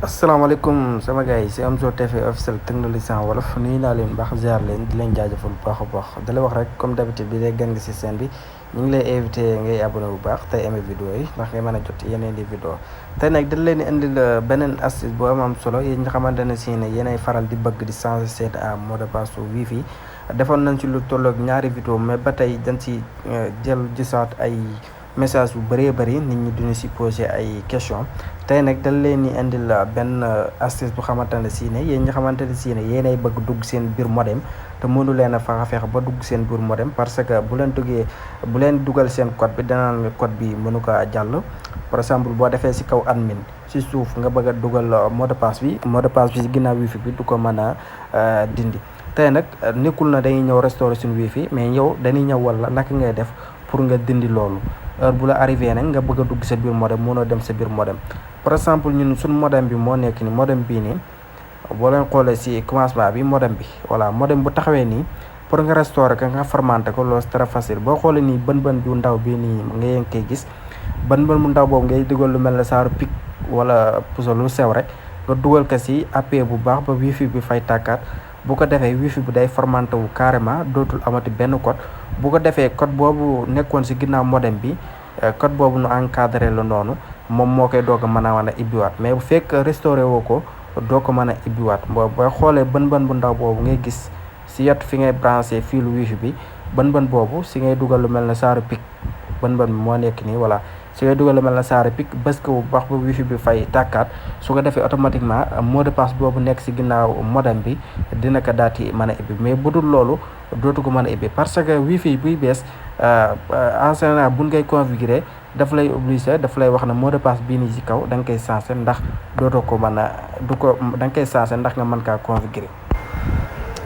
asalaamaaleykum sama gars yi c'est Amzo TV officiel technologie en wolof nuyu naa leen baax ziar leen di leen jaajëfal bu baax a baax di la wax rek comme d'habitude bi day gan nga ci chaîne bi ñu ngi lay invité ngay abonné bu baax tey aimé vidéo yi ndax ngay mën a jot yeneen di vidéo tey nag dañ leen di indil beneen astuce bu am solo yéen nga xamante ne si ne yéenay faral di bëgg di changer seen mot de passe wifi defoon nañ ci lu tolloog ñaari vidéo mais ba tey dañ ci jël gisaat ay message bu bëree bëri nit ñi duñu si posé ay question tey nag dañ leen di indil benn astuce bu xamante ne si ne yéen ñi xamante ne si ne yéenay bëgg dugg seen biir modem te mënu leen a fexe ba dugg seen biir modem parce que bu leen dugal seen code bi danaan code bi mënu ko jàll. par exemple boo defee si kaw admin si suuf nga bëgg a dugal mot de passe bi si ginnaaw wifi bi du ko mën a dindi. tey nag nekkul na dañuy ñëw restaurer suñu wifi mais yow dañuy ñëw wala naka ngay def pour nga dindi loolu heure bu la arrivé nag nga bëgg a dugg sa biir modem mënoo dem sa biir modem. par exemple ñun suñu modem bi moo nekk ni modem bii nii boo leen xoolee si commencement bi modem bi voilà modem bu taxawee nii pour nga restaurer ko nga formaté ko loolu c'est très facile boo xoolee nii bën bu ndaw bii nii nga yéen koy gis bën bu ndaw boobu ngay dugal lu mel ne saaru pic wala puso lu sew rek nga dugal ko si appui bu baax ba wifi bi fay tàkkaat bu ko defee wifi bi day formaté wu carrément dootul amati benn code bu ko defee code boobu nekkoon si ginnaaw modem bi code boobu nu encadré la noonu moom moo koy doog a mën a ibbiwaat mais bu fekk restauré woo ko doo ko mën a ibbiwaat booy xoolee bën bu ndaw boobu ngay gis si yot fi ngay branché fiilu wifi bi bën boobu si ngay dugal lu mel ne saaru pic bën bi moo nekk nii voilà si ngay dugal lu mel ne saaru pic bés ko bu baax ba wifi bi fay tàkkaat su ko defee automatiquement mot de passe boobu nekk si ginnaaw modem bi dina ko daati mën a ibbi mais bu dul loolu dootu ko mën a ibbi parce que wifi buy bees en général buñ koy configurer daf lay obligé daf lay wax ne mot de passe bii nii ci kaw da nga koy changé ndax dootoo ko mën a da nga koy changé ndax nga mën kaa configurer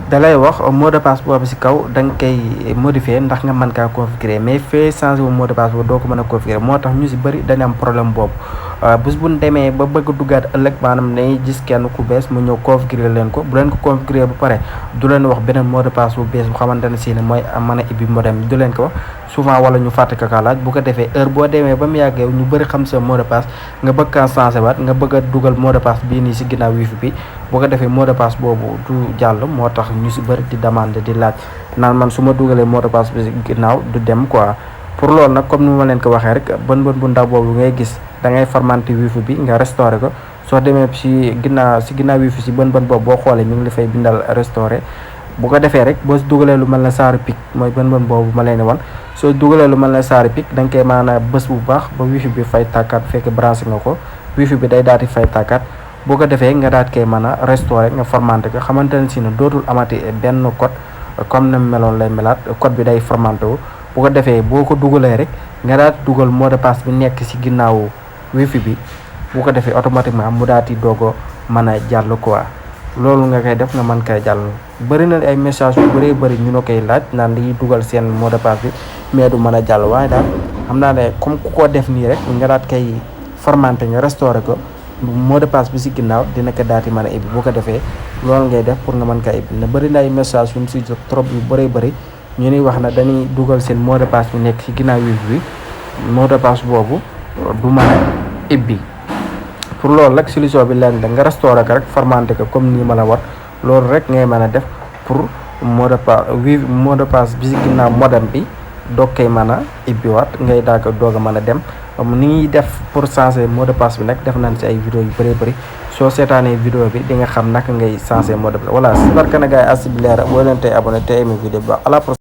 da lay wax mot de passe boobu ci kaw da nga koy modifier ndax nga mën kaa configurer mais fee changé wu mot de passe boobu doo ko mën a configurer moo tax ñu ci bëri dañu am problème boobu bés bu ñu demee ba bëgg duggaat ëllëg maanaam dañuy gis kenn ku bees mu ñëw configurer leen ko bu leen ko configurer ba pare du leen wax beneen mot de passe bu bees bu xamante ne si ne mooy mën a ibbi modem bi du leen ko wax souvent wala ñu fàtte ko laaj bu ko defee heure boo demee ba mu yàggee ñu bëri xam sa mot de passe nga bëgg kaa changé waat nga bëgg a dugal mot de passe bii nii si ginnaaw wifi bi bu ko defee mot de passe boobu du jàll moo tax ñu si bëri di demande di laaj naan man su ma dugalee mot de passe bi ginnaaw du dem quoi. pour loolu nag comme ni ma leen ko waxee rek bën bu ndaw boobu ngay gis da ngay formaté wifi bi nga restauré ko soo demee si ginnaaw wifi si bën boobu boo xoolee ñu ngi la fay bindal restauré bu ko defee rek boo si dugalee lu mel ne saaru pic mooy bën boobu ma leen di wan soo dugalee lu mel ne saaru pic da nga koy maanaam bés bu baax ba wifi bi fay tàkkaat fekk branché nga ko wifi bi day daal di fay tàkkaat boo ko defee nga daat koy mën a restauré nga formaté ko xamante ne si ne dootul amati benn code comme na meloon lay melaat code bi day formaté wu bu ko defee boo ko dugalee rek nga daal di dugal mot de passe bi nekk ci ginnaaw wifi bi bu ko defee automatiquement mu daal di doog a mën a jàll quoi loolu nga koy def nga mën koy jàll. bëri na ay message yu bëree bëri ñu koy laaj naan di dugal seen mot de passe bi mais du mën a jàll waaye daal xam naa ne comme ku ko def nii rek nga daat koy formaté nga restauré ko mot de passe bi ci ginnaaw dina ko daal di mën a ibbi bu ko defee loolu ngay def pour nga mën kaa ibbi ne bëri na ay message yu mu ci jot trop yu bëree bëri. ñu ni wax na dañuy dugal seen mot de passe bi nekk ci ginnaaw wifi bi mot de passe boobu du mën a ibbi pour loolu rek solution bi leen da nga restauré ko rek formaté ko comme nii ma la war loolu rek ngay mën a def pour mot de passe bi ci ginnaaw modem bi doog koy mën a ibbiwaat ngay daa ko doog a mën a dem ni ñuy def pour changer mot de passe bi nag def nañ ci ay vidéo yu bëree bëri soo seetaanee vidéo bi di nga xam naka ngay changer mot de passe voilà si barka na gars yi as bi leer boo leen tey abonné te aimé vidéo bi baax à la prochaine